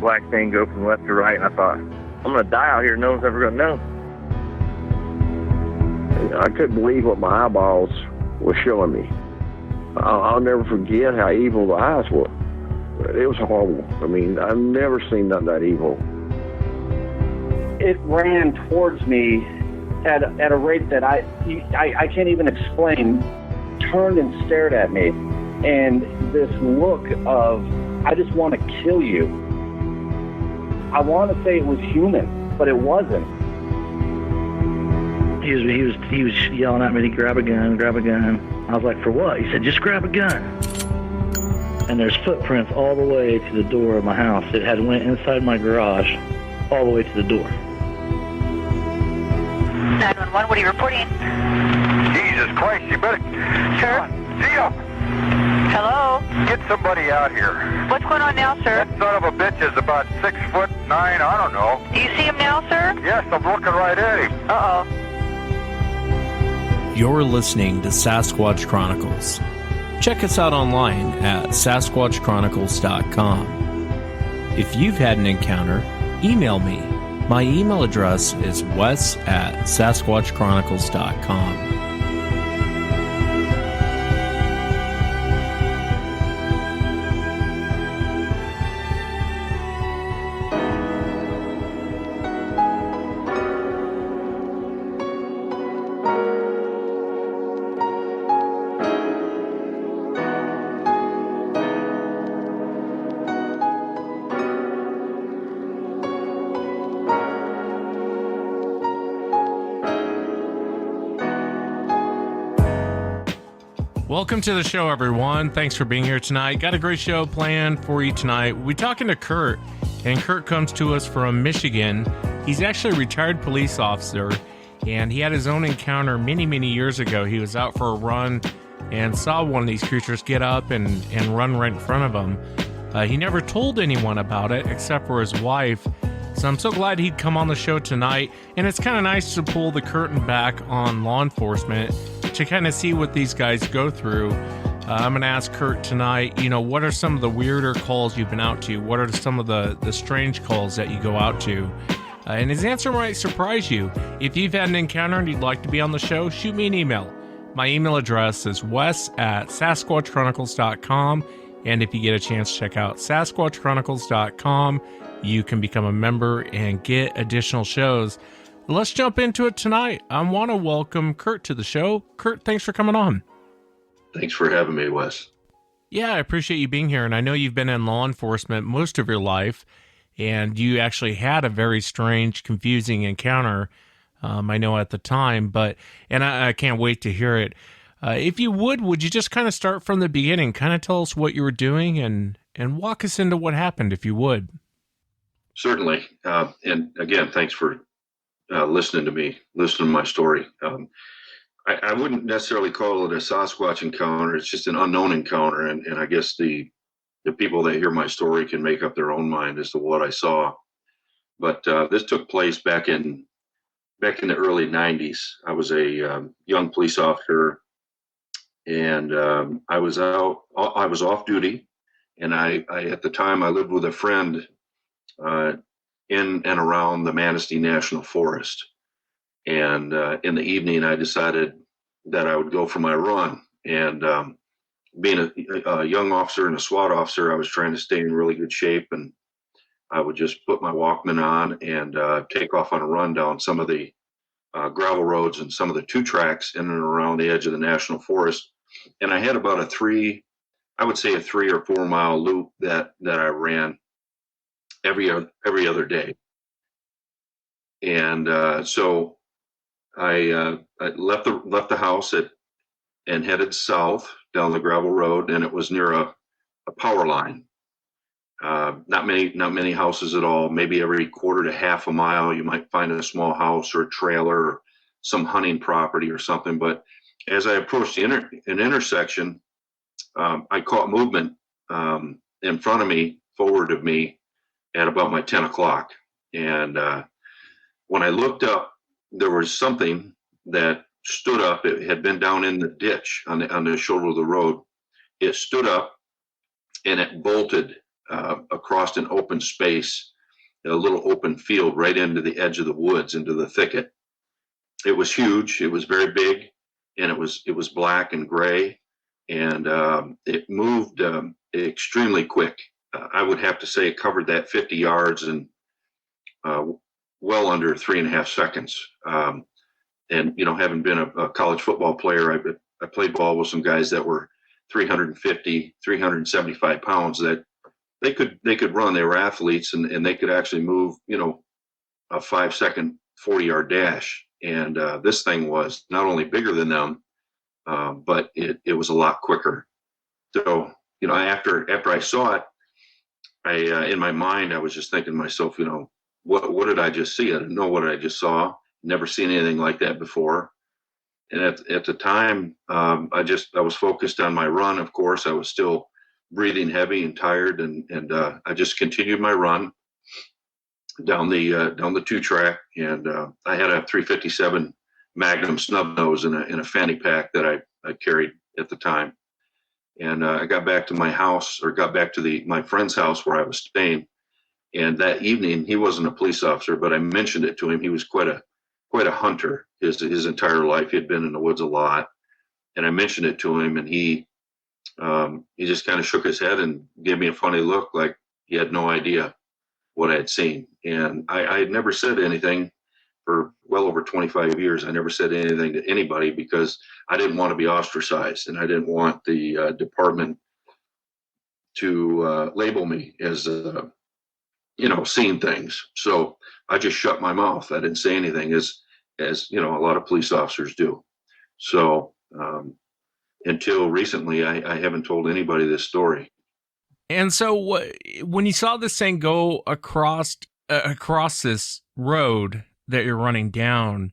black thing go from left to right, and I thought, I'm going to die out here. No one's ever going to know. I couldn't believe what my eyeballs were showing me. I'll never forget how evil the eyes were. It was horrible. I mean, I've never seen nothing that evil. It ran towards me at a rate that I can't even explain, turned and stared at me. And this look of, I just want to kill you. I want to say it was human, but it wasn't. He was yelling at me to grab a gun. I was like, for what? He said, just grab a gun. And there's footprints all the way to the door of my house. It had went inside my garage all the way to the door. 911, what are you reporting? Jesus Christ, you better... Sir? Zia! Hello? Get somebody out here. What's going on now, sir? That son of a bitch is about 6'9", I don't know. Do you see him now, sir? Yes, I'm looking right at him. Uh-oh. You're listening to Sasquatch Chronicles. Check us out online at sasquatchchronicles.com. If you've had an encounter, email me. My email address is wes@sasquatchchronicles.com. Welcome to the show, everyone. Thanks for being here tonight. Got a great show planned for you tonight. We're talking to Kurt, and Kurt comes to us from Michigan. He's actually a retired police officer, and he had his own encounter many, many years ago. He was out for a run and saw one of these creatures get up and run right in front of him. He never told anyone about it except for his wife. So I'm so glad he'd come on the show tonight, and it's kind of nice to pull the curtain back on law enforcement to kind of see what these guys go through. I'm going to ask Kurt tonight, what are some of the weirder calls you've been out to? What are some of the strange calls that you go out to? And his answer might surprise you. If you've had an encounter and you'd like to be on the show, shoot me an email. My email address is wes@sasquatchchronicles.com. And if you get a chance, check out sasquatchchronicles.com. You can become a member and get additional shows. Let's jump into it tonight. I want to welcome Kurt to the show. Kurt, thanks for coming on. Thanks for having me, Wes. Yeah, I appreciate you being here. And I know you've been in law enforcement most of your life, and you actually had a very strange, confusing encounter, I know at the time, and I can't wait to hear it. If you would you just kind of start from the beginning, kind of tell us what you were doing and walk us into what happened, if you would. Certainly. And again, thanks for listening to my story. I wouldn't necessarily call it a Sasquatch encounter. It's just an unknown encounter. And I guess the people that hear my story can make up their own mind as to what I saw. But this took place back in the early 90s. I was a young police officer, and I was off duty. And I at the time, I lived with a friend in and around the Manistee National Forest. And in the evening, I decided that I would go for my run. And being a young officer and a SWAT officer, I was trying to stay in really good shape. And I would just put my Walkman on and take off on a run down some of the gravel roads and some of the 2 tracks in and around the edge of the National Forest. And I had about a 3 or 4 mile loop that I ran every other day. And so I left the house and headed south down the gravel road, and it was near a power line. Not many houses at all. Maybe every quarter to half a mile, you might find a small house or a trailer or some hunting property or something. But as I approached an intersection, I caught movement in front of me, forward of me, at about my 10 o'clock. And when I looked up, there was something that stood up. It had been down in the ditch on the shoulder of the road. It stood up and it bolted across an open space, a little open field right into the edge of the woods, into the thicket. It was huge. It was very big, and it was black and gray, and it moved extremely quick. I would have to say it covered that 50 yards in well under 3.5 seconds. And having been a college football player, I played ball with some guys that were 350, 375 pounds that they could run. They were athletes, and they could actually move, a 5-second 40-yard dash. And this thing was not only bigger than them, but it was a lot quicker. So, after I saw it, I in my mind, I was just thinking to myself, what did I just see? I didn't know what I just saw. Never seen anything like that before. And at the time, I was focused on my run. Of course, I was still breathing heavy and tired, and I just continued my run down the 2-track. And I had a .357 Magnum snub nose in a fanny pack that I carried at the time. And I got back to my house, or got back to my friend's house where I was staying. And that evening, he wasn't a police officer, but I mentioned it to him. He was quite a hunter his entire life. He had been in the woods a lot. And I mentioned it to him, and he just kind of shook his head and gave me a funny look, like he had no idea what I had seen. And I had never said anything for well over 25 years. I never said anything to anybody because I didn't want to be ostracized, and I didn't want the department to label me as seeing things. So I just shut my mouth. I didn't say anything, as a lot of police officers do. So until recently, I haven't told anybody this story. And so when you saw this thing go across this road that you're running down,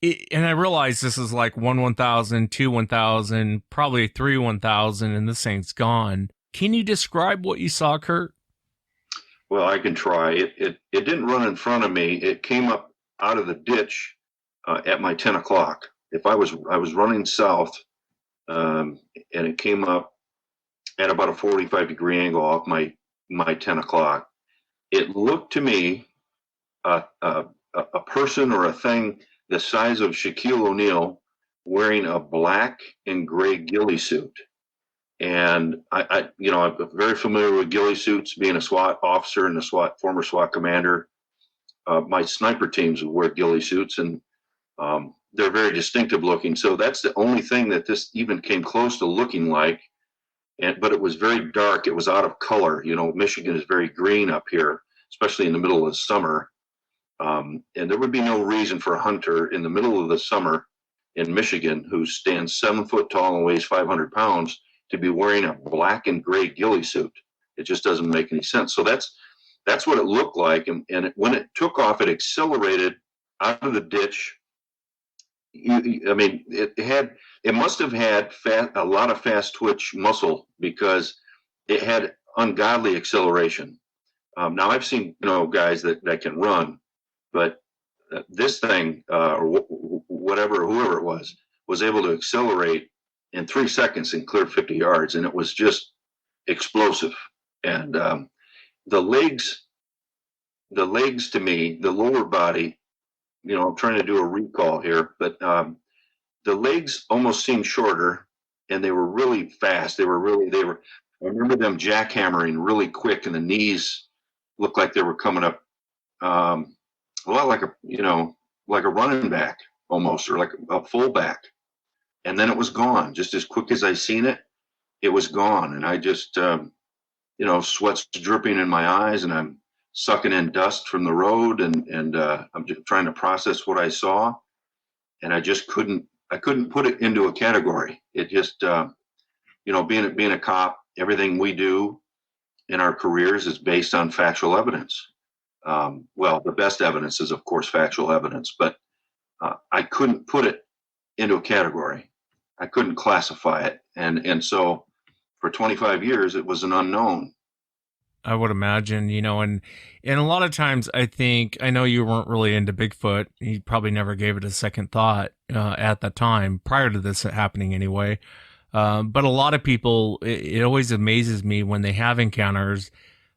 and I realize this is like 1/1000, 2/1000, probably 3/1000, and this thing's gone. Can you describe what you saw, Kurt? Well, I can try. It didn't run in front of me. It came up out of the ditch at my 10 o'clock. I was running south, and it came up at about a 45-degree angle off my 10 o'clock. It looked to me a person or a thing the size of Shaquille O'Neal wearing a black and gray ghillie suit. And I'm very familiar with ghillie suits, being a SWAT officer and former SWAT commander. My sniper teams would wear ghillie suits, and they're very distinctive looking. So that's the only thing that this even came close to looking like. But it was very dark. It was out of color. Michigan is very green up here, especially in the middle of the summer. And there would be no reason for a hunter in the middle of the summer in Michigan, who stands 7 foot tall and weighs 500 pounds, to be wearing a black and gray ghillie suit. It just doesn't make any sense. So that's what it looked like. And when it took off, it accelerated out of the ditch. It must have had a lot of fast twitch muscle, because it had ungodly acceleration. Now I've seen guys that can run, but this thing or whoever it was able to accelerate in 3 seconds and clear 50 yards, and it was just explosive. And the legs to me, the lower body, I'm trying to do a recall here, but the legs almost seemed shorter, and they were really fast. I remember them jackhammering really quick, and the knees looked like they were coming up a lot like a running back almost, or like a fullback. And then it was gone. Just as quick as I seen it, it was gone. And I just, sweat's dripping in my eyes, and I'm sucking in dust from the road, and I'm just trying to process what I saw. And I couldn't put it into a category. It just, being a cop, everything we do in our careers is based on factual evidence. The best evidence is, of course, factual evidence, but I couldn't put it into a category. I couldn't classify it. And so for 25 years, it was an unknown. I would imagine, and a lot of times I know you weren't really into Bigfoot. You probably never gave it a second thought at the time, prior to this happening anyway. But a lot of people, it always amazes me when they have encounters.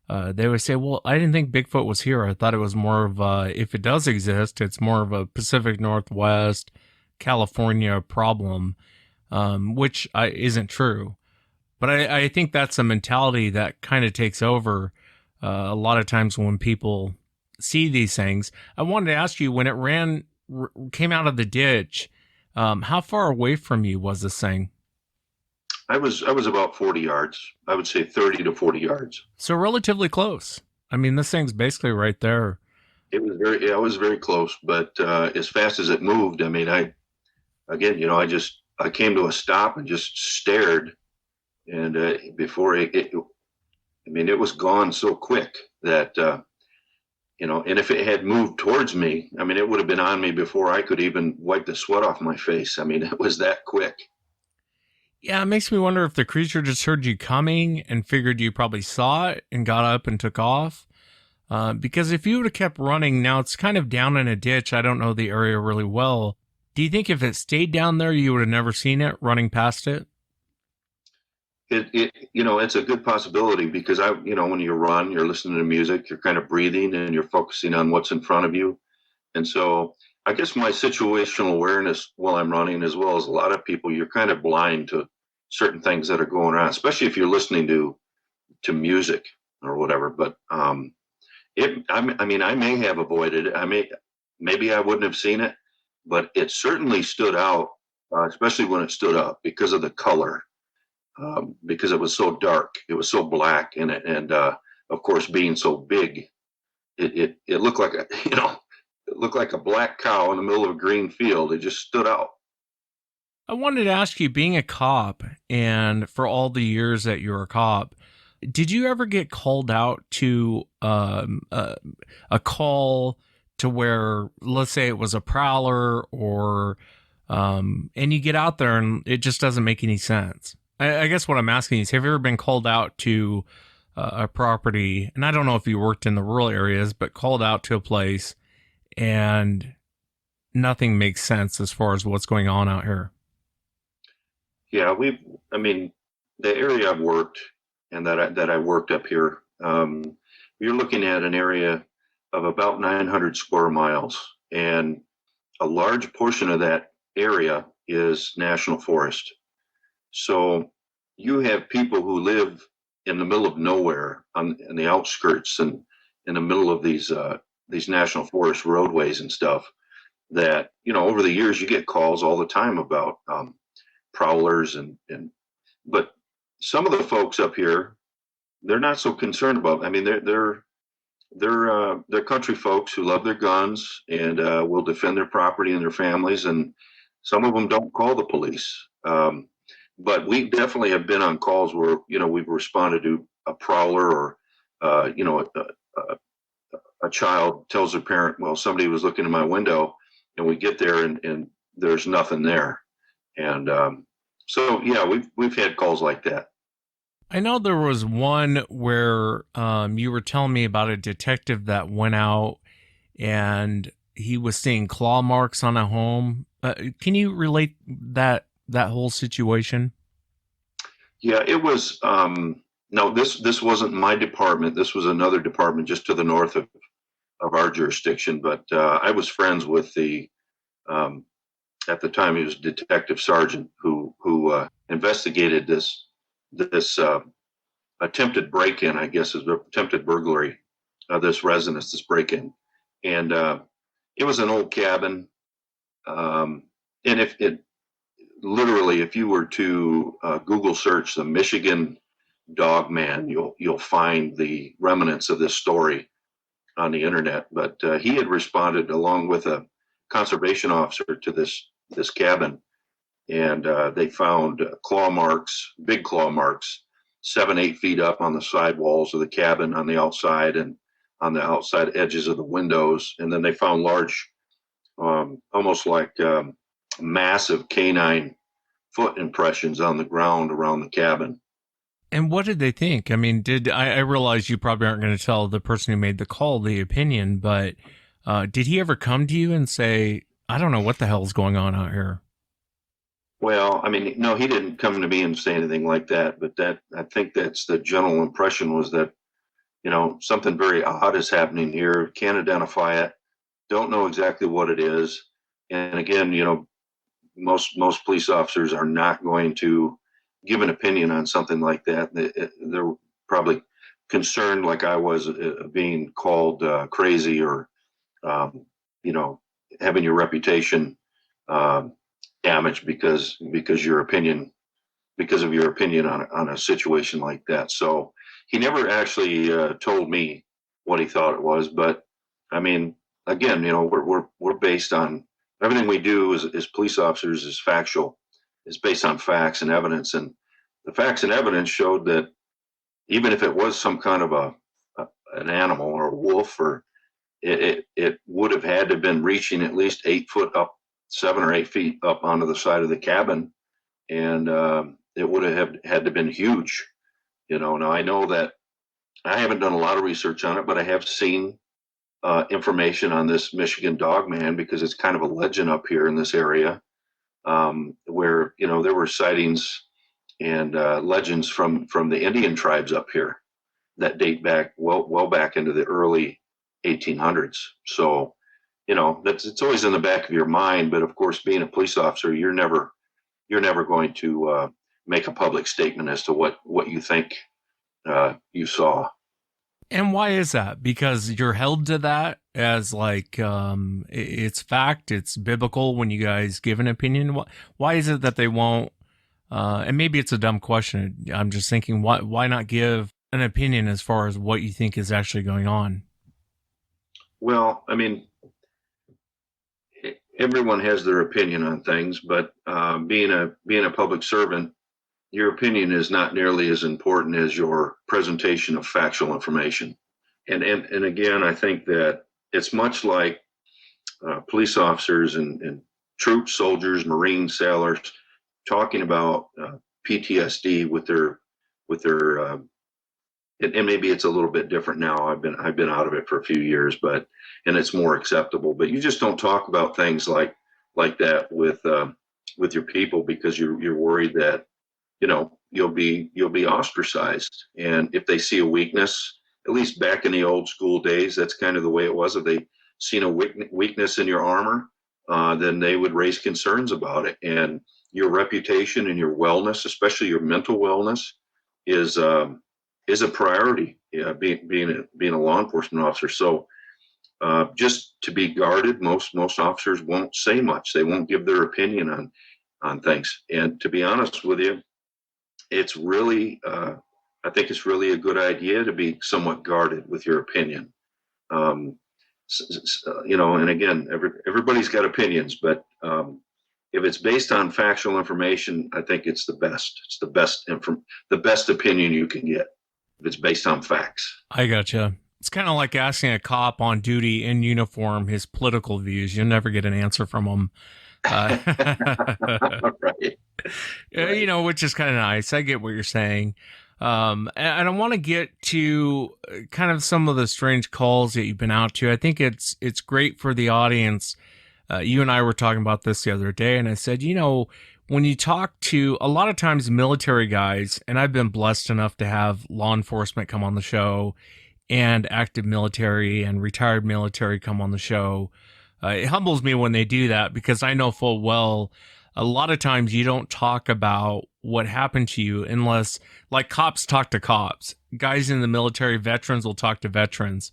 they would say, well, I didn't think Bigfoot was here. I thought it was more of if it does exist, it's more of a Pacific Northwest, California problem, which isn't true. But I think that's a mentality that kind of takes over a lot of times when people see these things. I wanted to ask you, when it came out of the ditch, how far away from you was this thing? I was about 40 yards. I would say 30 to 40 yards. So relatively close. I mean, this thing's basically right there. It was very close, but as fast as it moved, I mean, I came to a stop and just stared, and before it was gone so quick that and if it had moved towards me, I mean, it would have been on me before I could even wipe the sweat off my face. I mean, it was that quick. Yeah, it makes me wonder if the creature just heard you coming and figured you probably saw it and got up and took off. Because if you would have kept running, now it's kind of down in a ditch. I don't know the area really well. Do you think if it stayed down there, you would have never seen it running past it? It's a good possibility because when you run, you're listening to music, you're kind of breathing and you're focusing on what's in front of you. And so I guess my situational awareness while I'm running, as well as a lot of people, you're kind of blind to certain things that are going on, especially if you're listening to music or whatever. But I may have avoided it. Maybe I wouldn't have seen it, but it certainly stood out, especially when it stood up because of the color, because it was so dark, it was so black, and of course, being so big, it looked like it looked like a black cow in the middle of a green field. It just stood out. I wanted to ask you, being a cop, and for all the years that you were a cop, did you ever get called out to a call to where, let's say it was a prowler, or and you get out there and it just doesn't make any sense? I guess what I'm asking is, have you ever been called out to a property, and I don't know if you worked in the rural areas, but called out to a place and nothing makes sense as far as what's going on out here? Yeah, the area I've worked and that I worked up here, you're looking at an area of about 900 square miles, and a large portion of that area is national forest. So you have people who live in the middle of nowhere in the outskirts and in the middle of these national forest roadways and stuff that, over the years you get calls all the time about prowlers but some of the folks up here, they're not so concerned about. I mean, they're country folks who love their guns and will defend their property and their families, and some of them don't call the police. But we definitely have been on calls where we've responded to a prowler, or a child tells their parent, well, somebody was looking in my window, and we get there and there's nothing there. And so yeah, we've had calls like that. I know there was one where you were telling me about a detective that went out and he was seeing claw marks on a home. Can you relate that whole situation? Yeah, it was. No, this wasn't my department. This was another department just to the north of our jurisdiction. But I was friends with the. At the time, he was detective sergeant who investigated this attempted break-in. I guess is attempted burglary of this residence, this break-in, and it was an old cabin. And if you were to Google search the Michigan Dogman, you'll find the remnants of this story on the internet. But he had responded along with a conservation officer to this cabin, and they found claw marks, big claw marks, 7-8 feet up on the side walls of the cabin, on the outside and on the outside edges of the windows. And then they found large, almost like massive canine foot impressions on the ground around the cabin. And what did they think? I mean, I realize you probably aren't going to tell the person who made the call the opinion, but did he ever come to you and say, I don't know what the hell's going on out here? Well, I mean, no, he didn't come to me and say anything like that, but I think that's the general impression, was that, something very odd is happening here. Can't identify it. Don't know exactly what it is. And again, most police officers are not going to give an opinion on something like that. They're probably concerned, like I was, being called crazy or, having your reputation damaged because of your opinion on a situation like that. So he never actually told me what he thought it was. But I mean, again, we're based on everything we do as police officers is factual. It's based on facts and evidence, and the facts and evidence showed that even if it was some kind of an animal or a wolf, or it would have had to have been reaching at least 8 foot up, 7 or 8 feet up onto the side of the cabin, and it would have had to have been huge. Now I know that I haven't done a lot of research on it, but I have seen information on this Michigan Dogman because it's kind of a legend up here in this area, where there were sightings and legends from the Indian tribes up here that date back well back into the early 1800s. So it's always in the back of your mind. But of course, being a police officer, you're never going to make a public statement as to what you think you saw. And why is that? Because you're held to that as like it's fact, it's biblical when you guys give an opinion. Why is it that they won't? And maybe it's a dumb question. I'm just thinking, why not give an opinion as far as what you think is actually going on? Well, I mean, everyone has their opinion on things, but being a public servant, your opinion is not nearly as important as your presentation of factual information. And again, I think that it's much like police officers and troops, soldiers, Marines, sailors talking about PTSD with their and maybe it's a little bit different now. I've been out of it for a few years, and it's more acceptable. But you just don't talk about things like that with your people, because you're worried that you'll be ostracized. And if they see a weakness, at least back in the old school days, that's kind of the way it was. If they seen a weakness in your armor, then they would raise concerns about it. And your reputation and your wellness, especially your mental wellness, is a priority. Being a law enforcement officer. So just to be guarded, most officers won't say much. They won't give their opinion on things. And to be honest with you, it's really I think it's really a good idea to be somewhat guarded with your opinion. And again, everybody's got opinions, but if it's based on factual information, I think it's the best. It's the best opinion you can get if it's based on facts. I gotcha. It's kind of like asking a cop on duty in uniform his political views. You'll never get an answer from him. Right. Which is kind of nice. I get what you're saying. And I want to get to kind of some of the strange calls that you've been out to. I think it's great for the audience. You and I were talking about this the other day, and I said, when you talk to a lot of times military guys, and I've been blessed enough to have law enforcement come on the show and active military and retired military come on the show. It humbles me when they do that, because I know full well a lot of times you don't talk about what happened to you unless, like, cops talk to cops. Guys in the military, veterans will talk to veterans.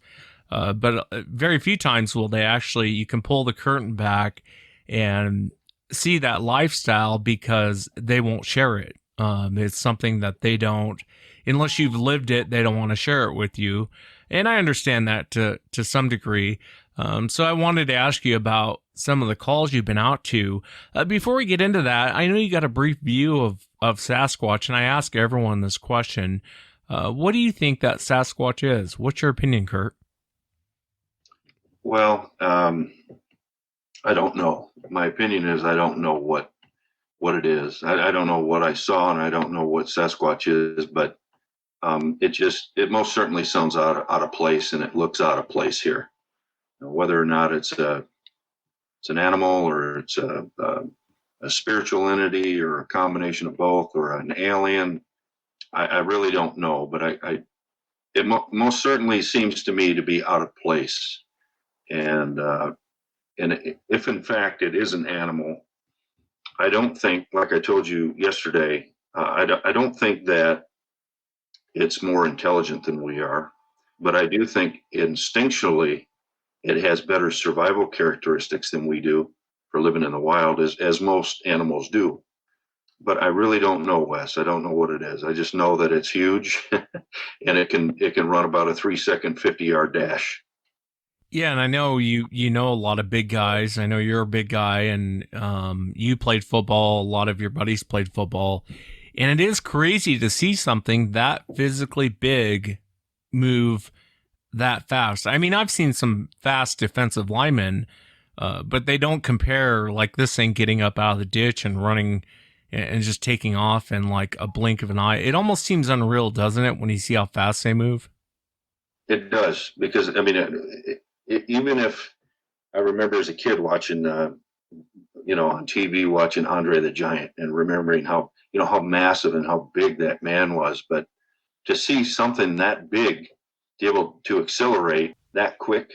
But very few times will they actually, you can pull the curtain back and see that lifestyle, because they won't share it. It's something that they don't, unless you've lived it, they don't want to share it with you. And I understand that to some degree. So I wanted to ask you about some of the calls you've been out to. Before we get into that, I know you got a brief view of Sasquatch, and I ask everyone this question. What do you think that Sasquatch is? What's your opinion, Kurt? Well, I don't know. My opinion is I don't know what it is. I don't know what I saw, and I don't know what Sasquatch is, but it most certainly sounds out of place, and it looks out of place here. Whether or not it's an animal, or it's a spiritual entity, or a combination of both, or an alien, I really don't know. But it most certainly seems to me to be out of place. And if in fact it is an animal, I don't think, like I told you yesterday, I don't think that it's more intelligent than we are, but I do think instinctually it has better survival characteristics than we do for living in the wild, as most animals do. But I really don't know, Wes. I don't know what it is. I just know that it's huge, and it can run about a 3-second 50-yard dash. Yeah, and I know you know a lot of big guys. I know you're a big guy, and you played football. A lot of your buddies played football, and it is crazy to see something that physically big move that fast. I mean, I've seen some fast defensive linemen, but they don't compare like this thing getting up out of the ditch and running and just taking off in like a blink of an eye. It almost seems unreal, doesn't it, when you see how fast they move? It does, because I mean, even if I remember as a kid watching, on TV, watching Andre the Giant and remembering how massive and how big that man was, but to see something that big be able to accelerate that quick,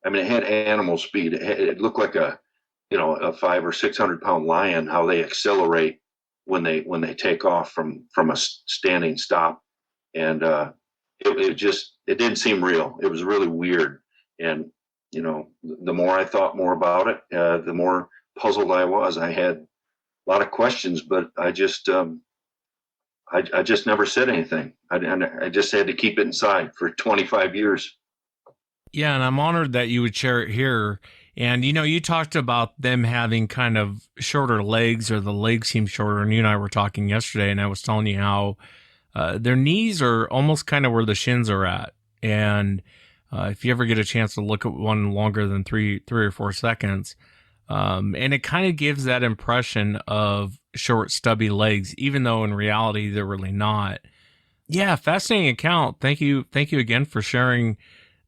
I mean, it had animal speed. It looked like a 500 or 600 pound lion. How they accelerate when they take off from a standing stop, and it didn't seem real. It was really weird. And, the more I thought more about it, the more puzzled I was. I had a lot of questions, but I just never said anything. I just had to keep it inside for 25 years. Yeah, and I'm honored that you would share it here. And, you talked about them having kind of shorter legs, or the legs seem shorter. And you and I were talking yesterday, and I was telling you how their knees are almost kind of where the shins are at. And if you ever get a chance to look at one longer than three or 4 seconds, and it kind of gives that impression of short, stubby legs, even though in reality they're really not. Yeah, fascinating account. Thank you again for sharing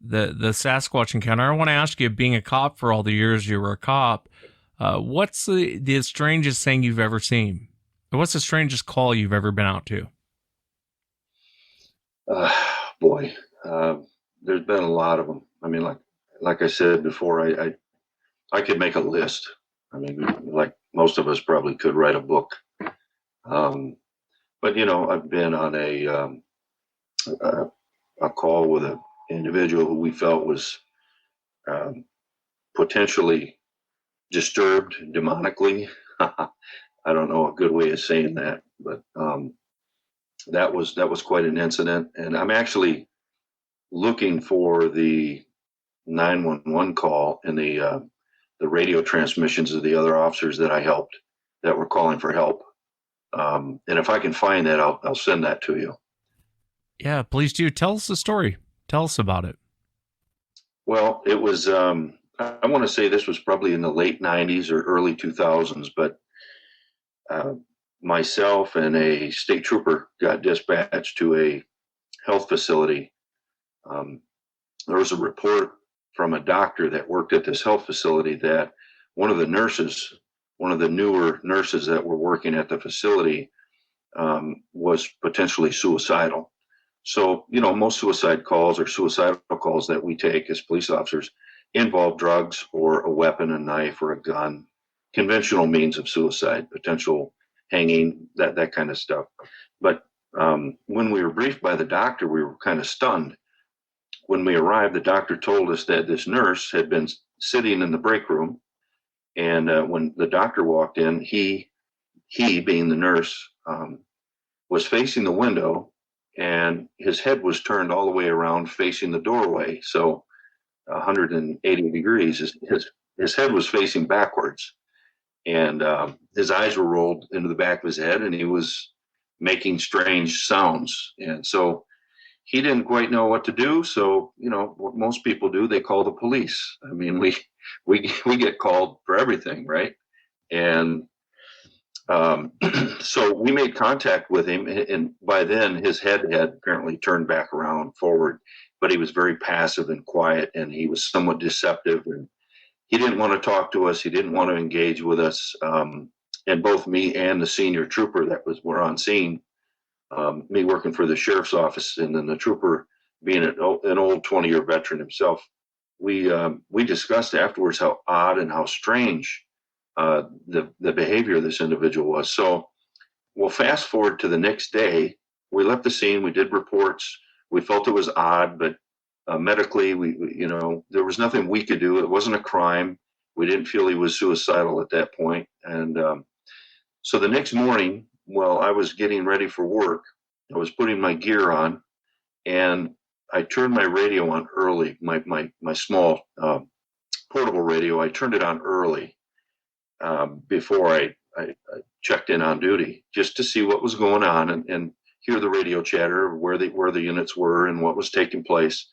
the Sasquatch encounter. I want to ask you, being a cop for all the years you were a cop, what's the strangest thing you've ever seen? What's the strangest call you've ever been out to? Boy. There's been a lot of them. I mean, like I said before, I could make a list. I mean, like most of us probably could write a book. But I've been on a call with an individual who we felt was potentially disturbed demonically. I don't know a good way of saying that, but that was quite an incident. And I'm actually looking for the 911 call and the radio transmissions of the other officers that I helped that were calling for help. And if I can find that, I'll send that to you. Yeah, please do. Tell us the story. Tell us about it. Well, it was, I want to say this was probably in the late 90s or early 2000s, but myself and a state trooper got dispatched to a health facility. There was a report from a doctor that worked at this health facility that one of the newer nurses that were working at the facility was potentially suicidal. So, most suicide calls or suicidal calls that we take as police officers involve drugs or a weapon, a knife or a gun, conventional means of suicide, potential hanging, that kind of stuff. But when we were briefed by the doctor, we were kind of stunned. When we arrived, the doctor told us that this nurse had been sitting in the break room, and when the doctor walked in, he being the nurse, was facing the window, and his head was turned all the way around facing the doorway, so 180 degrees. His head was facing backwards, and his eyes were rolled into the back of his head, and he was making strange sounds. And so he didn't quite know what to do. So, what most people do, they call the police. I mean, we get called for everything, right? And so we made contact with him, and by then his head had apparently turned back around forward, but he was very passive and quiet, and he was somewhat deceptive, and he didn't want to talk to us. He didn't want to engage with us. And both me and the senior trooper were on scene, me working for the sheriff's office, and then the trooper being an old 20-year veteran himself, we discussed afterwards how odd and how strange the behavior of this individual was. So we'll fast forward to the next day. We left the scene. We did reports. We felt it was odd, but medically, there was nothing we could do. It wasn't a crime. We didn't feel he was suicidal at that point. And so the next morning, while I was getting ready for work, I was putting my gear on, and I turned my radio on early, my small portable radio. I turned it on early before I checked in on duty, just to see what was going on and hear the radio chatter of where the units were and what was taking place.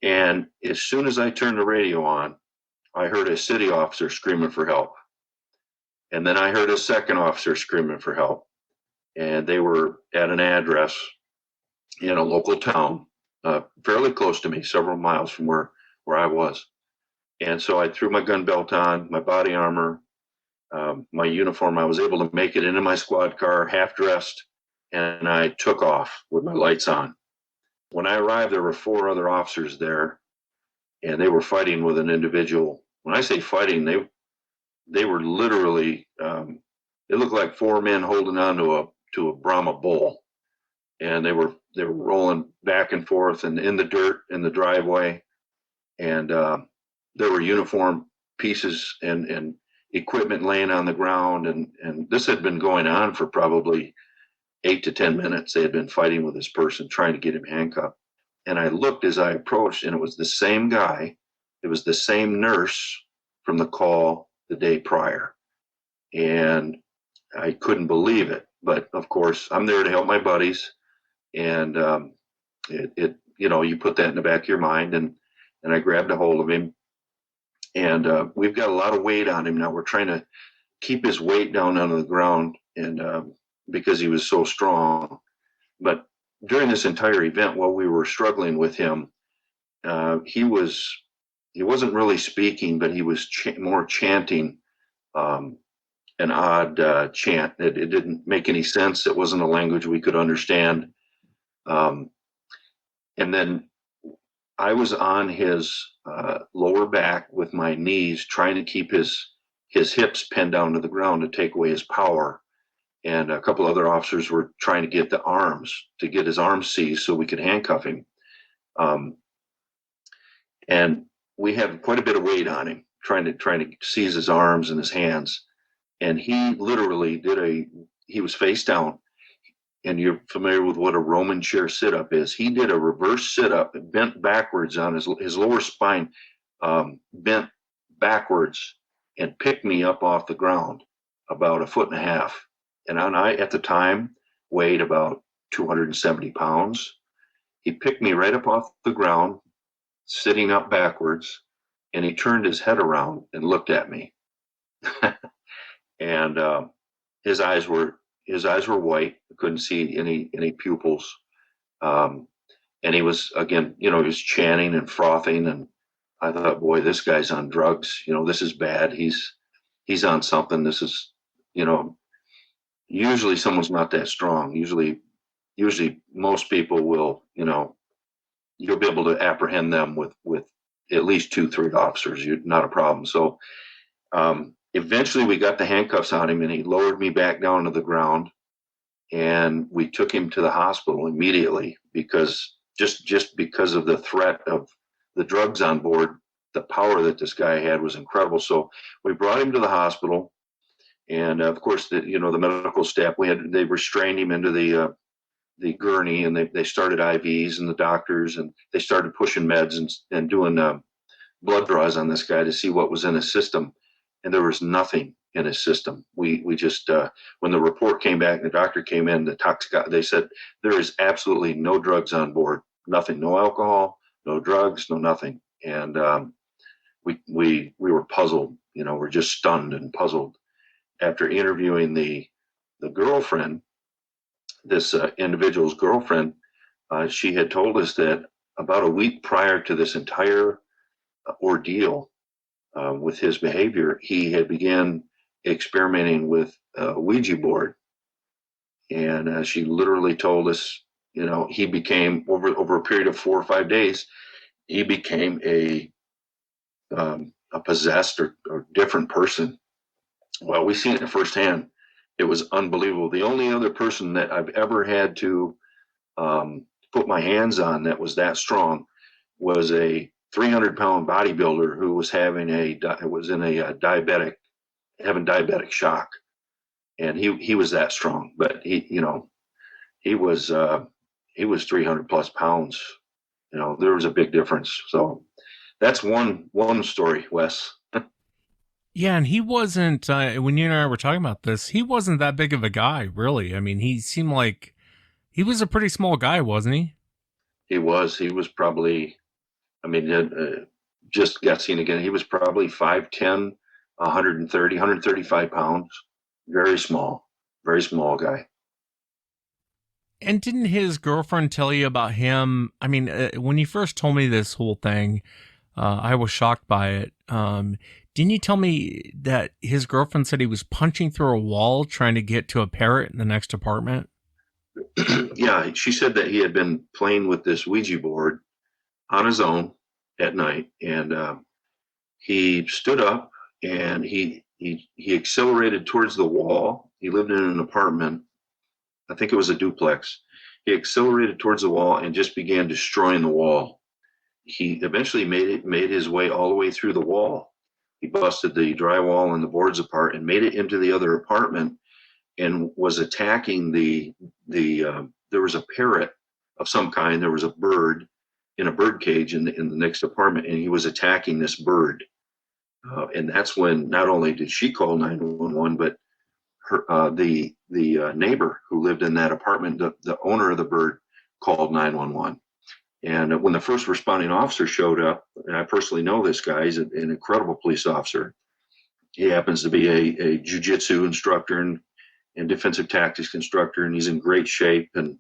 And as soon as I turned the radio on, I heard a city officer screaming for help. And then I heard a second officer screaming for help. And they were at an address in a local town, fairly close to me, several miles from where I was. And so I threw my gun belt on, my body armor, my uniform. I was able to make it into my squad car, half dressed, and I took off with my lights on. When I arrived, there were 4 other officers there, and they were fighting with an individual. When I say fighting, they were literally, it looked like 4 men holding on to a Brahma bull, and they were rolling back and forth and in the dirt in the driveway, and there were uniform pieces and equipment laying on the ground, and this had been going on for probably 8 to 10 minutes. They had been fighting with this person, trying to get him handcuffed. And I looked as I approached, and it was the same guy. It was the same nurse from the call the day prior. And I couldn't believe it. But of course, I'm there to help my buddies. And you put that in the back of your mind. And I grabbed a hold of him. And we've got a lot of weight on him now. We're trying to keep his weight down onto the ground, and because he was so strong. But during this entire event, while we were struggling with him, he wasn't really speaking, but he was more chanting an odd chant. It didn't make any sense. It wasn't a language we could understand. And then I was on his lower back with my knees, trying to keep his hips pinned down to the ground to take away his power. And a couple other officers were trying to get his arms seized so we could handcuff him. And we had quite a bit of weight on him, trying to seize his arms and his hands. And he literally he was face down. And you're familiar with what a Roman chair sit-up is. He did a reverse sit-up, bent backwards on his lower spine, bent backwards, and picked me up off the ground about 1.5 feet. And I, at the time, weighed about 270 pounds. He picked me right up off the ground, sitting up backwards, and he turned his head around and looked at me. And his eyes were white. I couldn't see any pupils. And he was, again, he was chanting and frothing. And I thought, boy, this guy's on drugs. This is bad. He's on something. This is, usually someone's not that strong. Usually most people will, you'll be able to apprehend them with at least 2-3 officers. Not a problem. So eventually we got the handcuffs on him, and he lowered me back down to the ground, and we took him to the hospital immediately because just because of the threat of the drugs on board, the power that this guy had was incredible. So we brought him to the hospital. And of course, the medical staff, they restrained him into the gurney, and they started IVs, and the doctors, and they started pushing meds and doing blood draws on this guy to see what was in his system. And there was nothing in his system. We just, when the report came back, the doctor came in, they said, there is absolutely no drugs on board, nothing, no alcohol, no drugs, no nothing. And we were puzzled, we're just stunned and puzzled. After interviewing the girlfriend, this individual's girlfriend, she had told us that about a week prior to this entire ordeal with his behavior, he had began experimenting with a Ouija board. And she literally told us, he became over a period of 4 or 5 days, he became a possessed or different person. Well, we've seen it firsthand. It was unbelievable. The only other person that I've ever had to put my hands on that was that strong was a 300-pound bodybuilder who was having diabetic shock, and he was that strong. But he was 300 plus pounds. There was a big difference. So that's one story, Wes. Yeah, and he wasn't, when you and I were talking about this, he wasn't that big of a guy, really. I mean, he seemed like he was a pretty small guy, wasn't he? He was probably, just guessing again, he was probably 5'10", 135 pounds. Very small guy. And didn't his girlfriend tell you about him? I mean, when you first told me this whole thing, I was shocked by it. Didn't you tell me that his girlfriend said he was punching through a wall trying to get to a parrot in the next apartment? Yeah, she said that he had been playing with this Ouija board on his own at night, and he stood up and he accelerated towards the wall. He lived in an apartment. I think it was a duplex. He accelerated towards the wall and just began destroying the wall. He eventually made his way all the way through the wall. He busted the drywall and the boards apart and made it into the other apartment and was attacking there was a parrot of some kind. There was a bird in a bird cage in the next apartment, and he was attacking this bird. And that's when not only did she call 911, but the neighbor who lived in that apartment, the owner of the bird, called 911. And when the first responding officer showed up, and I personally know this guy, he's an incredible police officer. He happens to be a jiu-jitsu instructor and defensive tactics instructor, and he's in great shape. And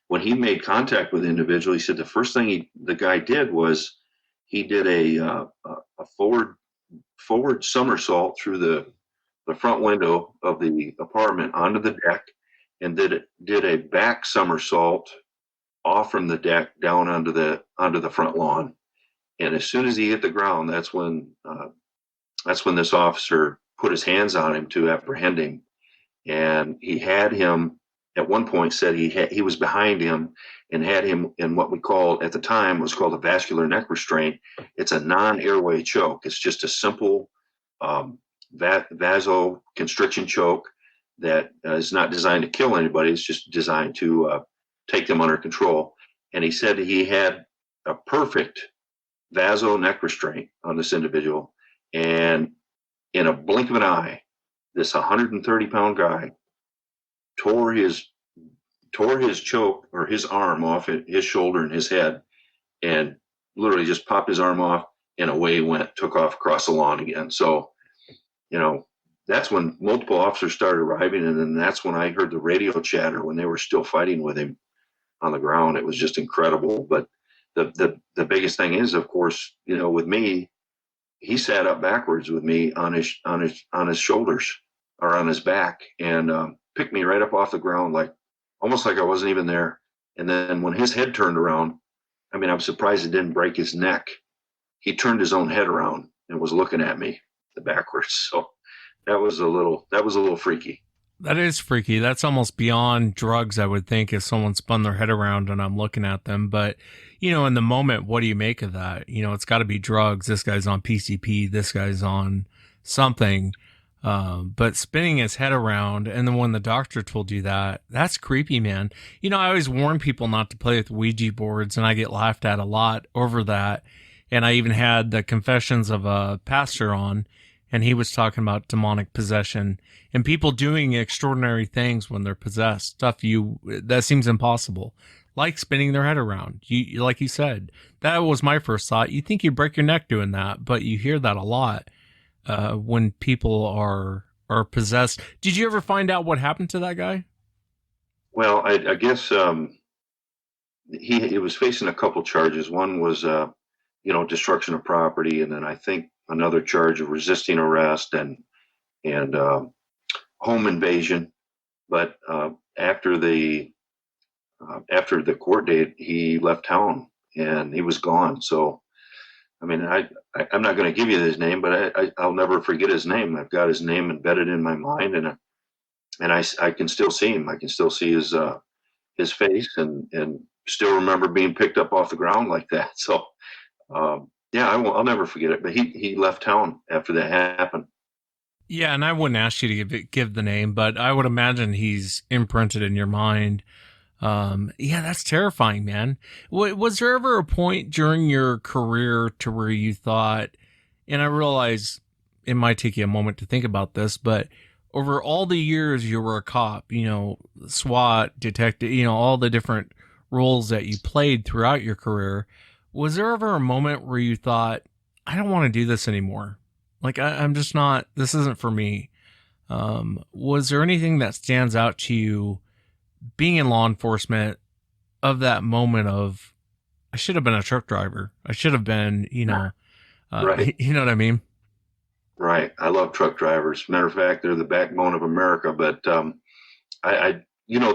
when he made contact with the individual, he said the first thing the guy did was he did a forward somersault through the front window of the apartment onto the deck, and did a back somersault off from the deck down onto the front lawn. And as soon as he hit the ground, that's when this officer put his hands on him to apprehend him. And he had him at one point, said he was behind him and had him in what we called at the time was called a vascular neck restraint. It's a non-airway choke. It's just a simple vasoconstriction choke that is not designed to kill anybody. It's just designed to take them under control. And he said he had a perfect vaso neck restraint on this individual. And in a blink of an eye, this 130-pound guy tore his choke or his arm off his shoulder and his head, and literally just popped his arm off, and away he went, took off across the lawn again. So, that's when multiple officers started arriving, and then that's when I heard the radio chatter when they were still fighting with him on the ground. It was just incredible. But the biggest thing is, of course, with me, he sat up backwards with me on his shoulders or on his back, and picked me right up off the ground, almost like I wasn't even there. And then when his head turned around, I'm surprised it didn't break his neck. He turned his own head around and was looking at me backwards. So that was a little freaky. That is freaky. That's almost beyond drugs, I would think, if someone spun their head around and I'm looking at them. But, in the moment, what do you make of that? It's got to be drugs. This guy's on PCP. This guy's on something. But spinning his head around, and then when the doctor told you that's creepy, man. I always warn people not to play with Ouija boards, and I get laughed at a lot over that. And I even had the Confessions of a Pastor on, and he was talking about demonic possession and people doing extraordinary things when they're possessed. Stuff that seems impossible, like spinning their head around. Like you said, that was my first thought. You think you break your neck doing that, but you hear that a lot when people are possessed. Did you ever find out what happened to that guy? Well, I guess he was facing a couple charges. One was destruction of property, and then I think another charge of resisting arrest and home invasion. But after the after the court date, he left town and he was gone. So, I mean, I'm not going to give you his name, but I'll never forget his name. I've got his name embedded in my mind, and I can still see him. I can still see his face, and still remember being picked up off the ground like that. So, yeah, I'll never forget it. But he left town after that happened. Yeah, and I wouldn't ask you to give the name, but I would imagine he's imprinted in your mind. Yeah, that's terrifying, man. Was there ever a point during your career to where you thought, and I realize it might take you a moment to think about this, but over all the years you were a cop, SWAT, detective, all the different roles that you played throughout your career, was there ever a moment where you thought, I don't want to do this anymore? Like, I'm just not, this isn't for me. Was there anything that stands out to you being in law enforcement of that moment of, I should have been a truck driver. I should have been, Right. You know what I mean? Right. I love truck drivers. Matter of fact, they're the backbone of America. But the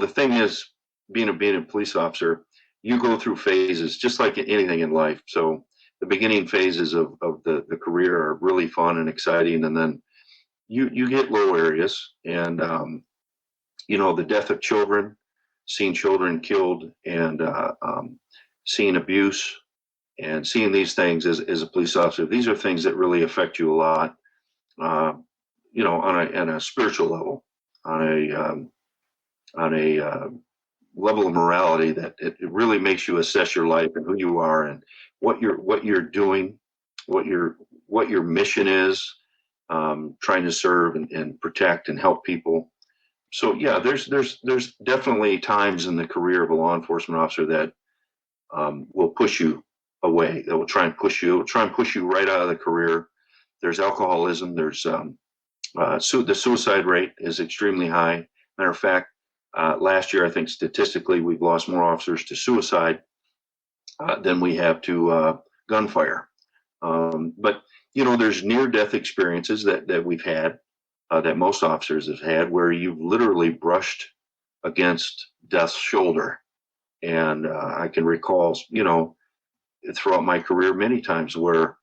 thing is, being a police officer, you go through phases just like anything in life. So the beginning phases of the career are really fun and exciting, and then you get low areas, and the death of children, seeing children killed, and seeing abuse, and seeing these things as a police officer. These are things that really affect you a lot, on a spiritual level, on a level of morality that it really makes you assess your life and who you are and what you're doing, what your mission is, trying to serve and protect and help people. So yeah, there's definitely times in the career of a law enforcement officer that will push you away. That will try and push you right out of the career. There's alcoholism. There's the suicide rate is extremely high. Matter of fact, last year I think statistically we've lost more officers to suicide than we have to gunfire. But there's near-death experiences that we've had, that most officers have had, where you've literally brushed against death's shoulder. And I can recall, throughout my career, many times where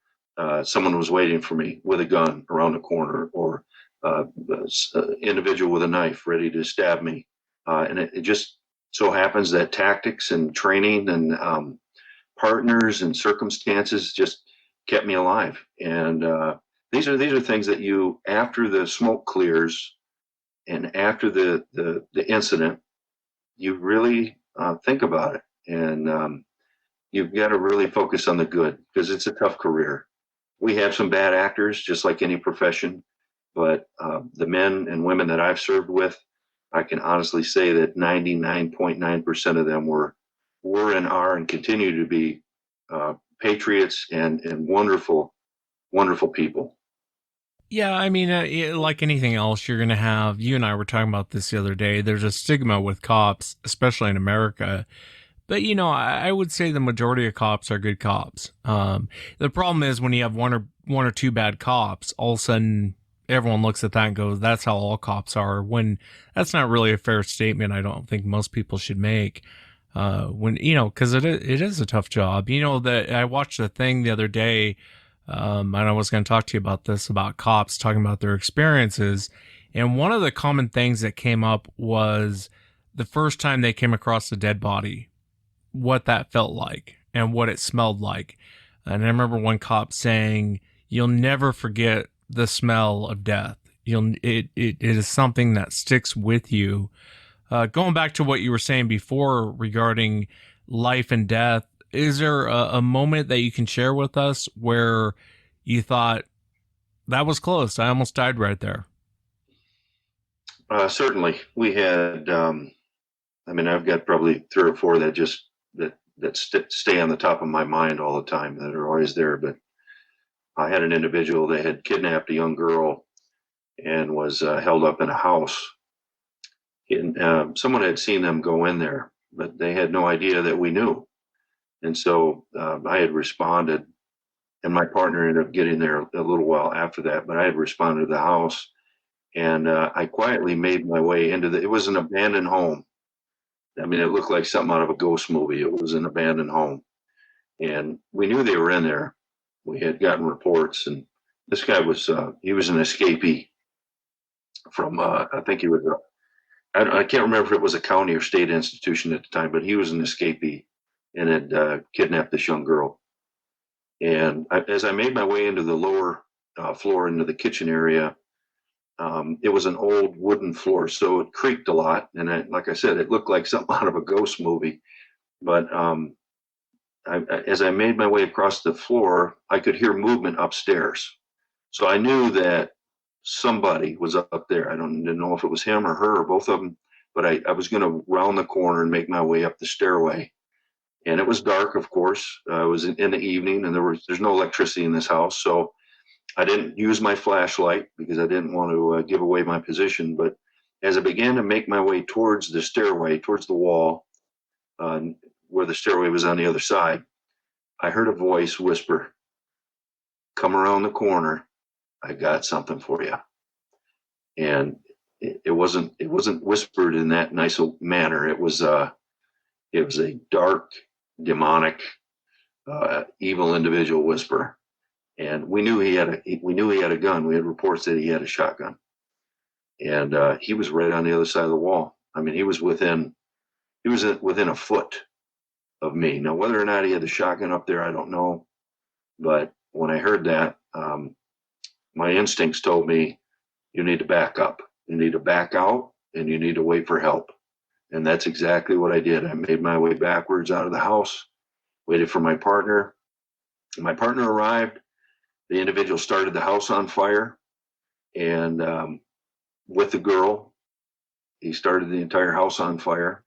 someone was waiting for me with a gun around the corner, or individual with a knife ready to stab me. And it just so happens that tactics and training and partners and circumstances just kept me alive. And these are things that you, after the smoke clears and after the incident, you really think about it. And you've got to really focus on the good, because it's a tough career. We have some bad actors, just like any profession, but the men and women that I've served with, I can honestly say that 99.9% of them were and are and continue to be patriots and wonderful, wonderful people. Yeah, I mean, like anything else, you're going to have, you and I were talking about this the other day, there's a stigma with cops, especially in America. But, I would say the majority of cops are good cops. The problem is when you have one or two bad cops, all of a sudden everyone looks at that and goes, that's how all cops are, when that's not really a fair statement. I don't think most people should make. Because it is a tough job. That I watched a thing the other day, and I was going to talk to you about this, about cops talking about their experiences. And one of the common things that came up was the first time they came across a dead body, what that felt like and what it smelled like. And I remember one cop saying, you'll never forget the smell of death. It is something that sticks with you. Going back to what you were saying before regarding life and death, is there a moment that you can share with us where you thought, that was close, I almost died right there? Certainly. We had, I've got probably 3 or 4 that stay on the top of my mind all the time, that are always there. But I had an individual that had kidnapped a young girl and was held up in a house. Someone had seen them go in there, but they had no idea that we knew. And so I had responded, and my partner ended up getting there a little while after that, but I had responded to the house, and I quietly made my way into it was an abandoned home. I mean, it looked like something out of a ghost movie. It was an abandoned home. And we knew they were in there. We had gotten reports, and this guy was, he was an escapee from, I think he was, I can't remember if it was a county or state institution at the time, but he was an escapee and had kidnapped this young girl. And as I made my way into the lower floor, into the kitchen area, it was an old wooden floor, so it creaked a lot. And like I said, it looked like something out of a ghost movie. But as I made my way across the floor, I could hear movement upstairs. So I knew that somebody was up there. I didn't know if it was him or her or both of them, but I was going to round the corner and make my way up the stairway. And it was dark, of course. It was in the evening, and there's no electricity in this house. So I didn't use my flashlight because I didn't want to give away my position. But as I began to make my way towards the stairway, towards the wall, where the stairway was on the other side, I heard a voice whisper, "Come around the corner. I got something for you." And it wasn't whispered in that nice manner. It was a dark, demonic, evil individual whisper. And we knew he had a gun. We had reports that he had a shotgun, and he was right on the other side of the wall. I mean, he was within a foot of me. Now, whether or not he had the shotgun up there, I don't know. But when I heard that, my instincts told me, you need to back up. You need to back out, and you need to wait for help. And that's exactly what I did. I made my way backwards out of the house, waited for my partner. My partner arrived. The individual started the house on fire, and with the girl, he started the entire house on fire.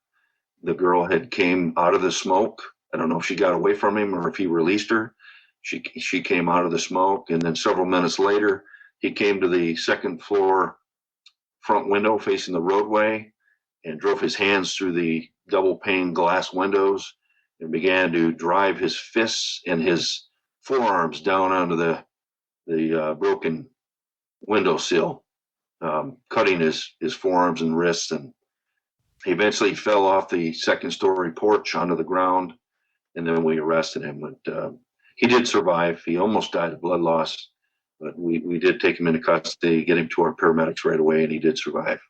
The girl had came out of the smoke. I don't know if she got away from him or if he released her. She came out of the smoke, and then several minutes later, he came to the second floor front window facing the roadway and drove his hands through the double pane glass windows and began to drive his fists and his forearms down onto the broken windowsill, cutting his forearms and wrists. And he eventually fell off the second story porch onto the ground, and then we arrested him. But he did survive. He almost died of blood loss, but we did take him into custody, get him to our paramedics right away, and he did survive.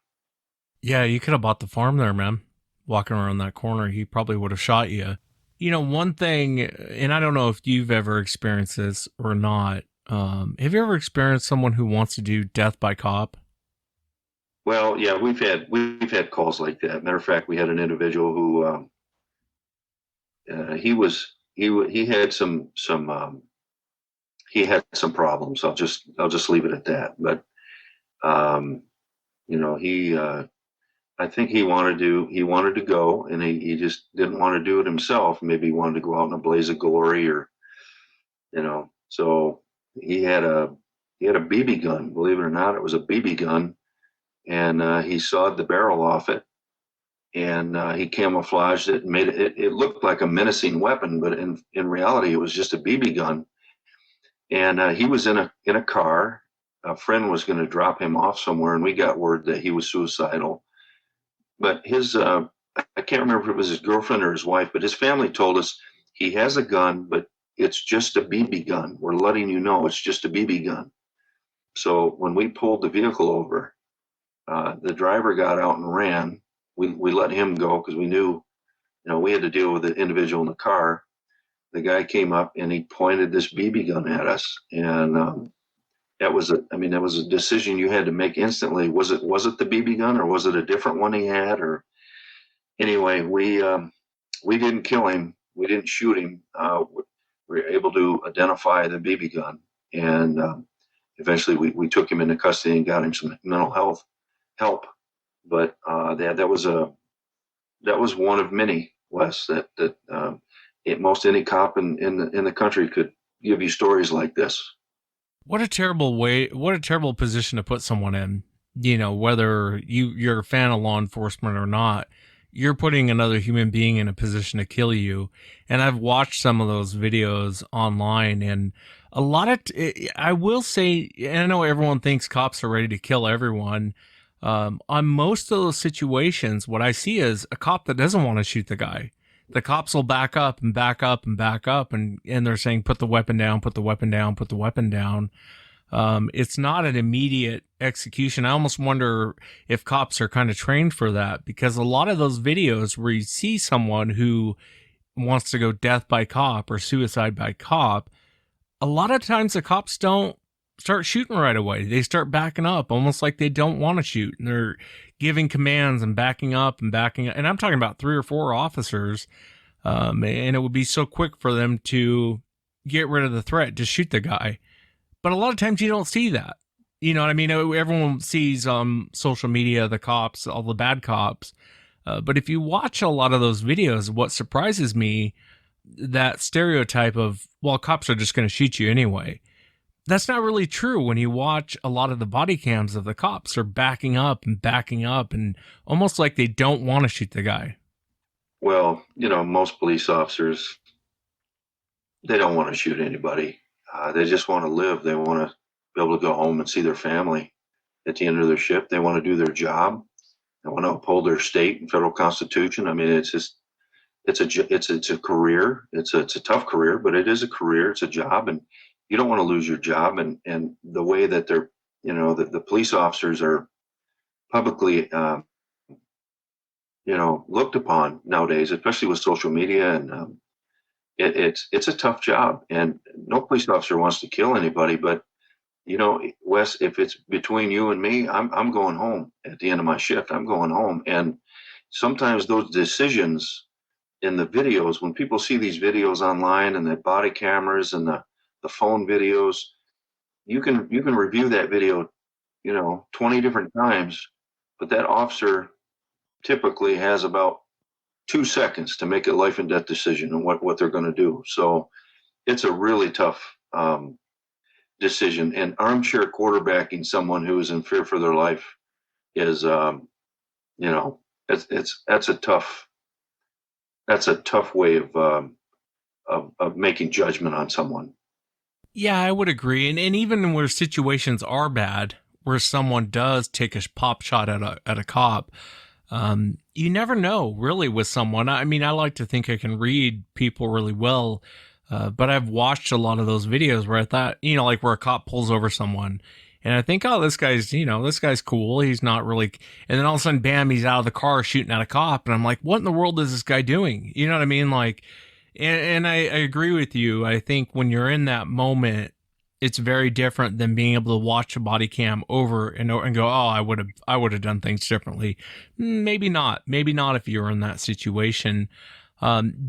Yeah, you could have bought the farm there, man. Walking around that corner, he probably would have shot you. You know, one thing, and I don't know if you've ever experienced this or not. Have you ever experienced someone who wants to do death by cop? Well, yeah, we've had calls like that. Matter of fact, we had an individual who he had some problems. I'll just leave it at that. But you know, I think he wanted to go, and he just didn't want to do it himself. Maybe he wanted to go out in a blaze of glory, or you know. So he had a BB gun. Believe it or not, it was a BB gun, and he sawed the barrel off it, and he camouflaged it and made it looked like a menacing weapon, but in reality, it was just a BB gun. And he was in a car. A friend was going to drop him off somewhere, and we got word that he was suicidal. But his, I can't remember if it was his girlfriend or his wife, but his family told us he has a gun, but it's just a BB gun. We're letting you know it's just a BB gun. So when we pulled the vehicle over, the driver got out and ran. We let him go because we knew, you know, we had to deal with the individual in the car. The guy came up and he pointed this BB gun at us, and that was a decision you had to make instantly. Was it the BB gun, or was it a different one he had? Or anyway, we didn't kill him. We didn't shoot him. We were able to identify the BB gun, and eventually we took him into custody and got him some mental health help. But that was one of many, Wes, that most any cop in the country could give you stories like this. What a terrible position to put someone in. You know, whether you're a fan of law enforcement or not, you're putting another human being in a position to kill you. And I've watched some of those videos online, and I will say, and I know everyone thinks cops are ready to kill everyone. On most of those situations, what I see is a cop that doesn't want to shoot the guy. The cops will back up and back up and back up, and they're saying, put the weapon down, put the weapon down, put the weapon down. It's not an immediate execution. I almost wonder if cops are kind of trained for that, because a lot of those videos where you see someone who wants to go death by cop or suicide by cop, a lot of times the cops don't start shooting right away. They start backing up, almost like they don't want to shoot, and they're giving commands and backing up and backing up. And I'm talking about 3 or 4 officers, and it would be so quick for them to get rid of the threat, just shoot the guy. But a lot of times you don't see that. You know what I mean? Everyone sees on social media the cops, all the bad cops. But if you watch a lot of those videos, what surprises me, that stereotype of, well, cops are just going to shoot you anyway. That's not really true. When you watch a lot of the body cams of the cops are backing up and almost like they don't want to shoot the guy. Well, most police officers, they don't want to shoot anybody. They just want to live. They want to be able to go home and see their family at the end of their shift. They want to do their job. They want to uphold their state and federal constitution. I mean, it's a career. It's a tough career, but it is a career. It's a job, and you don't want to lose your job. And the way that they're, the police officers are publicly, looked upon nowadays, especially with social media, and it's a tough job. And no police officer wants to kill anybody, but Wes, if it's between you and me, I'm going home at the end of my shift. I'm going home. And sometimes those decisions in the videos, when people see these videos online and the body cameras and the phone videos, you can review that video, 20 different times, but that officer typically has about 2 seconds to make a life and death decision on what they're going to do. So it's a really tough decision. And armchair quarterbacking someone who is in fear for their life is, that's a tough way of making judgment on someone. Yeah, I would agree. And even where situations are bad, where someone does take a pop shot at a cop, you never know really with someone. I mean, I like to think I can read people really well. But I've watched a lot of those videos where I thought, like where a cop pulls over someone and I think, oh, this guy's cool. He's not really. And then all of a sudden, bam, he's out of the car shooting at a cop. And I'm like, what in the world is this guy doing? You know what I mean? Like, and I agree with you. I think when you're in that moment, it's very different than being able to watch a body cam over and go, oh, I would have done things differently. Maybe not if you're in that situation.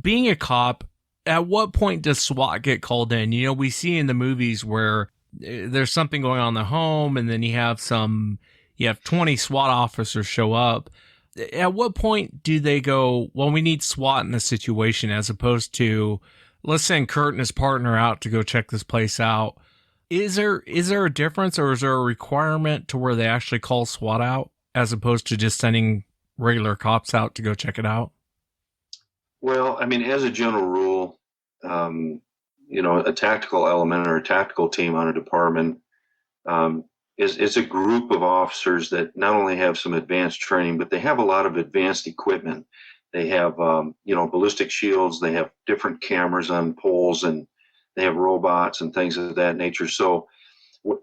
Being a cop, at what point does SWAT get called in? We see in the movies where there's something going on in the home, and then you have 20 SWAT officers show up. At what point do they go, well, we need SWAT in this situation, as opposed to, let's send Kurt and his partner out to go check this place out? Is there a difference, or is there a requirement to where they actually call SWAT out as opposed to just sending regular cops out to go check it out? Well, I mean, as a general rule, a tactical element or a tactical team on a department is a group of officers that not only have some advanced training, but they have a lot of advanced equipment. They have, ballistic shields. They have different cameras on poles, and they have robots and things of that nature. So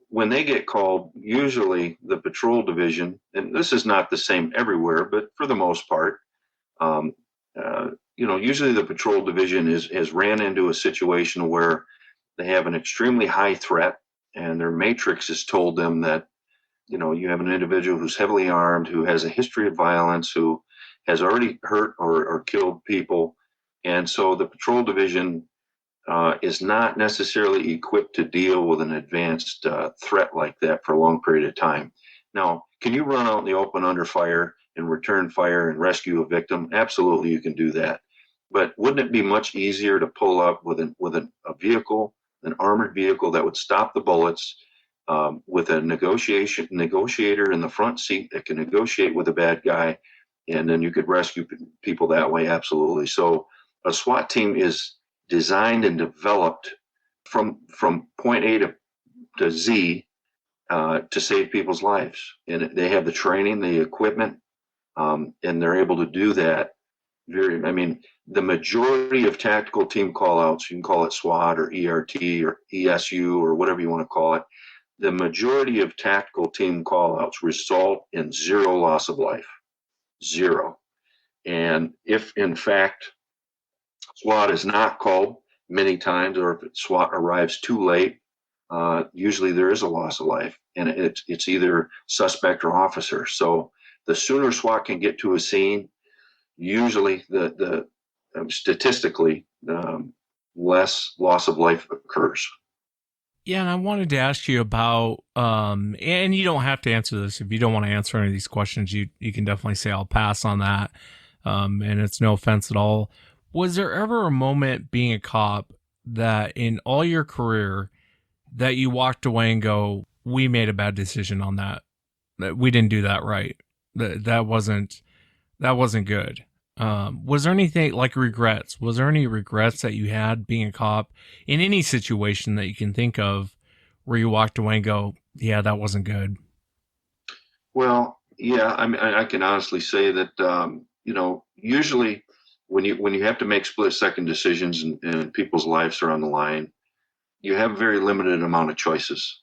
when they get called, usually the patrol division, and this is not the same everywhere, but for the most part, usually the patrol division has ran into a situation where they have an extremely high threat, and their matrix has told them that, you have an individual who's heavily armed, who has a history of violence, who has already hurt or killed people. And so the patrol division is not necessarily equipped to deal with an advanced threat like that for a long period of time. Now, can you run out in the open under fire and return fire and rescue a victim? Absolutely, you can do that. But wouldn't it be much easier to pull up with a vehicle, an armored vehicle that would stop the bullets, with a negotiator in the front seat that can negotiate with a bad guy, and then you could rescue people that way? Absolutely. So a SWAT team is designed and developed from point A to Z to save people's lives. And they have the training, the equipment, and they're able to do that. The majority of tactical team callouts, you can call it SWAT or ERT or ESU or whatever you want to call it, the majority of tactical team callouts result in zero loss of life. Zero. And if, in fact, SWAT is not called many times, or if SWAT arrives too late, usually there is a loss of life, and it's either suspect or officer. So the sooner SWAT can get to a scene, usually the statistically less loss of life occurs. Yeah, and I wanted to ask you about, and you don't have to answer this if you don't want to answer any of these questions. You can definitely say I'll pass on that, and it's no offense at all. Was there ever a moment being a cop that in all your career that you walked away and go, we made a bad decision on that we didn't do that right, that wasn't good? Was there anything like regrets? Was there any regrets that you had being a cop in any situation that you can think of where you walked away and go, yeah, that wasn't good? Well, yeah, I can honestly say that, usually when you have to make split-second decisions and people's lives are on the line, you have a very limited amount of choices.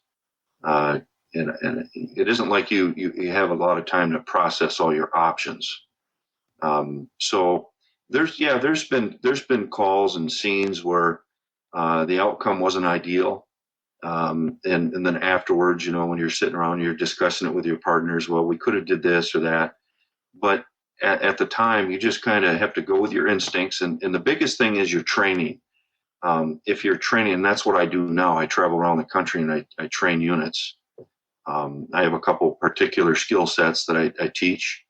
And it isn't like you have a lot of time to process all your options. So there's been calls and scenes where the outcome wasn't ideal. And then afterwards, when you're sitting around, you're discussing it with your partners. Well, we could have did this or that, but at the time, you just kind of have to go with your instincts. And the biggest thing is your training. If you're training, and that's what I do now. I travel around the country and I train units. I have a couple particular skill sets that I teach.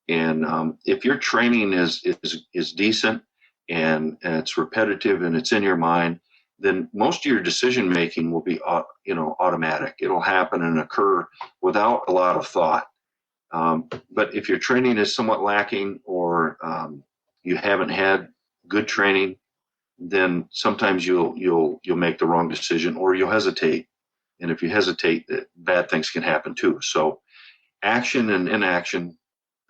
And if your training is decent and it's repetitive and it's in your mind, then most of your decision making will be automatic. It'll happen and occur without a lot of thought. But if your training is somewhat lacking, or you haven't had good training, then sometimes you'll make the wrong decision, or you'll hesitate. And if you hesitate, bad things can happen too. So action and inaction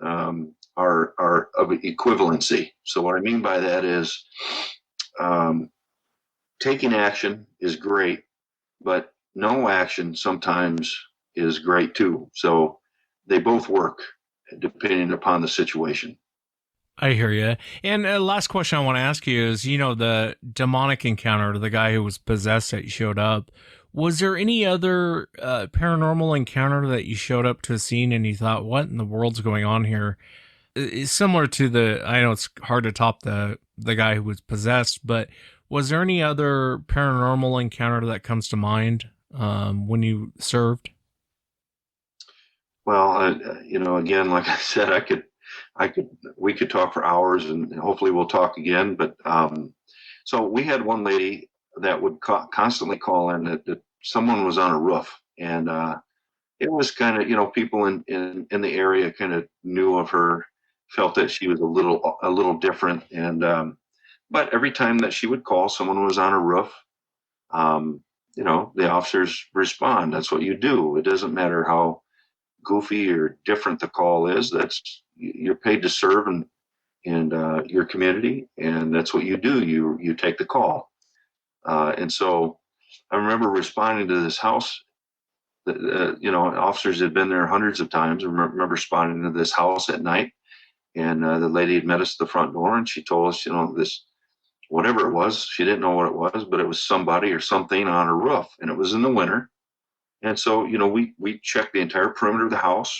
are of equivalency. So what I mean by that is taking action is great, but no action sometimes is great too. So they both work depending upon the situation. I hear you. And last question I want to ask you is, the demonic encounter, the guy who was possessed that you showed up, was there any other paranormal encounter that you showed up to a scene and you thought, what in the world's going on here? It's similar to I know it's hard to top the guy who was possessed, but was there any other paranormal encounter that comes to mind when you served? Well, again, like I said, we could talk for hours, and hopefully we'll talk again. But so we had one lady that would constantly call in that someone was on a roof, and it was kind of, people in the area kind of knew of her, felt that she was a little different, and but every time that she would call, someone was on a roof. The officers respond. That's what you do. It doesn't matter how goofy or different the call is. You're paid to serve in your community, and that's what you do. You take the call. And so I remember responding to this house. Officers had been there hundreds of times. I remember responding to this house at night, and the lady had met us at the front door, and she told us, this, whatever it was, she didn't know what it was, but it was somebody or something on a roof, and it was in the winter. And so, we checked the entire perimeter of the house,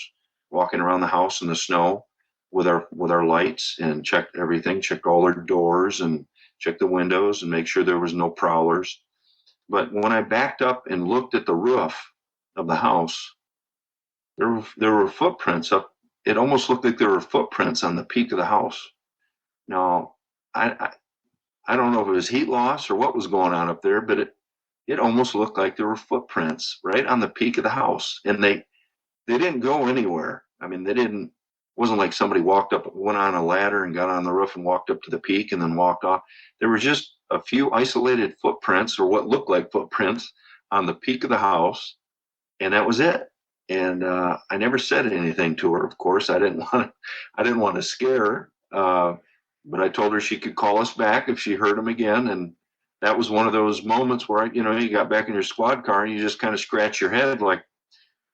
walking around the house in the snow with our lights, and checked everything, checked all our doors and checked the windows and make sure there was no prowlers. But when I backed up and looked at the roof of the house, there were footprints up. It almost looked like there were footprints on the peak of the house. Now, I don't know if it was heat loss or what was going on up there, but it almost looked like there were footprints right on the peak of the house, and they didn't go anywhere. I mean, wasn't like somebody went on a ladder and got on the roof and walked up to the peak and then walked off. There were just a few isolated footprints, or what looked like footprints, on the peak of the house. and that was it. And I never said anything to her. Of course, I didn't want to scare her. But I told her she could call us back if she heard him again. And that was one of those moments where you got back in your squad car and you just kind of scratch your head like,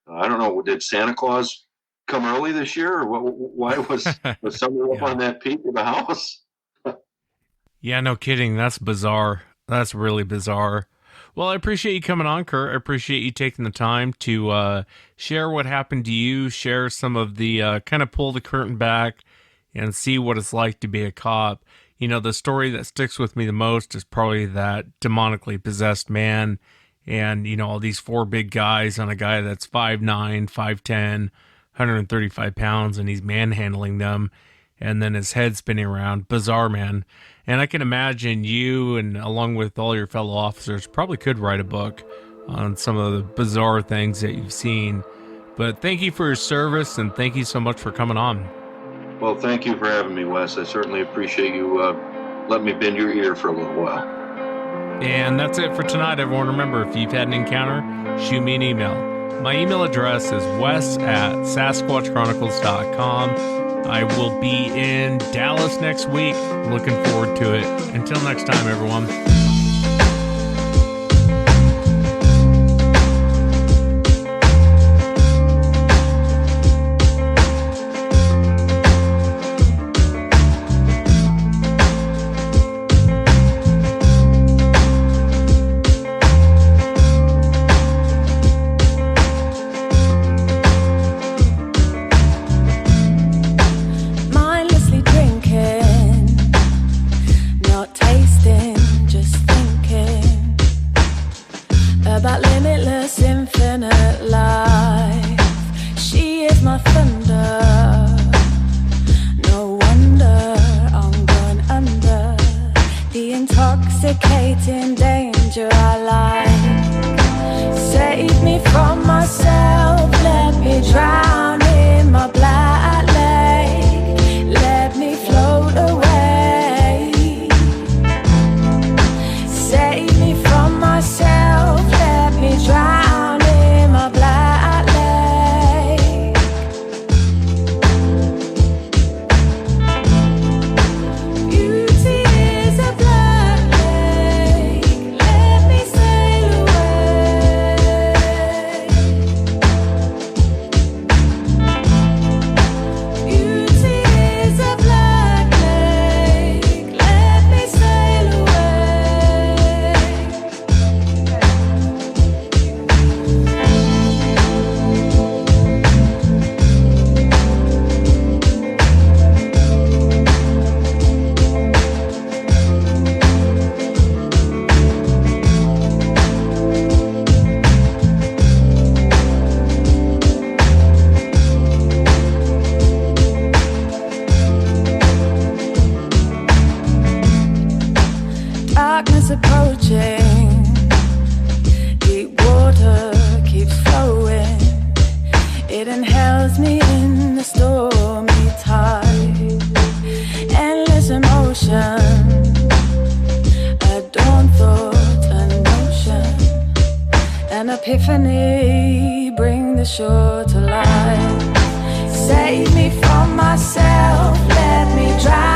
I don't know, did Santa Claus come early this year, or why was someone up on that peak of the house? Yeah, no kidding. That's bizarre. That's really bizarre. Well, I appreciate you coming on, Kurt. I appreciate you taking the time to share what happened to you, share some of the kind of pull the curtain back and see what it's like to be a cop. The story that sticks with me the most is probably that demonically possessed man and, all these 4 big guys on a guy that's 5'9", 5'10", 135 pounds, and he's manhandling them, and then his head spinning around. Bizarre, man. And I can imagine you, and along with all your fellow officers, probably could write a book on some of the bizarre things that you've seen. But thank you for your service, and thank you so much for coming on. Well, thank you for having me, Wes. I certainly appreciate you letting me bend your ear for a little while. And that's it for tonight, everyone. Remember, if you've had an encounter, shoot me an email. My email address is wes@sasquatchchronicles.com. I will be in Dallas next week. Looking forward to it. Until next time, everyone. Intoxicating danger I like. Save me from myself, let me drown in my black lake. Let me float away. Save me from myself, let me drown in my black lake. Beauty is a black lake, let me sail away. Beauty is a black lake, let me sail away. Darkness approaching, deep water keeps flowing. It inhales me in the stormy tide. Endless emotion, a dawn thought, a notion, an epiphany, bring the shore to life. Save me from myself, let me drown